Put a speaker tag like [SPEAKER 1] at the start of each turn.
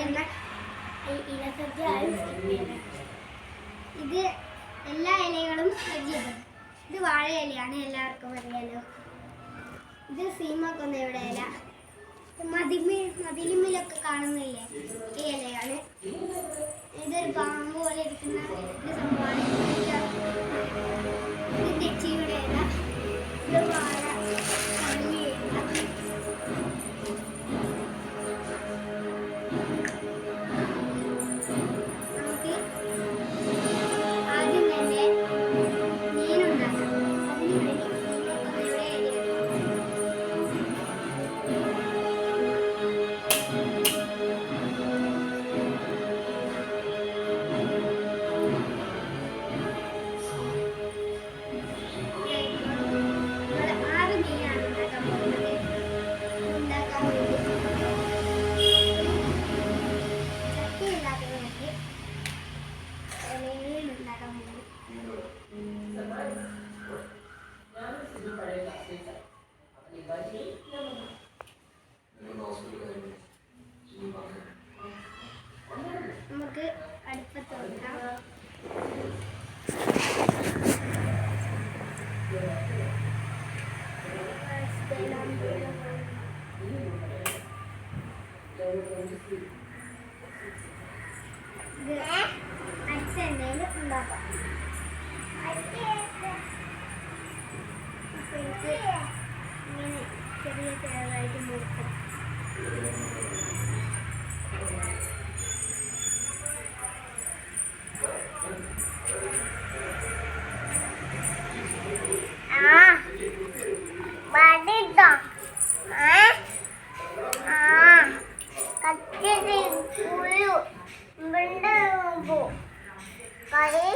[SPEAKER 1] എന്ന ഇലസബ്ജ ഇത് എല്ലാ ഇലകളും പരിചയപ്പെടും. ഇത് വാഴ ഇലയാണ്, എല്ലാവർക്കും അറിയാലോ. ഇത് സീമക്കൊന്ന ഇവിടെ ഇല. മതിലിമിലൊക്കെ കാണുന്നില്ലേ, ഈ ഇലയാണ്. ഇതൊരു പാമ്പ് പോലെ ഇരിക്കുന്ന ഒരു സംഭവമാണ്. ഇത് തെച്ചിയുടെ ഇല. ഇത് വാഴ നമുക്ക് അടുപ്പത്ത് വെക്കാം. ഇത് അച്ഛ എണ്ണയിൽ ഉണ്ടാക്കാം. ഇങ്ങനെ ചെറിയ ചെറുതായിട്ട് മുറിക്കാം. Kali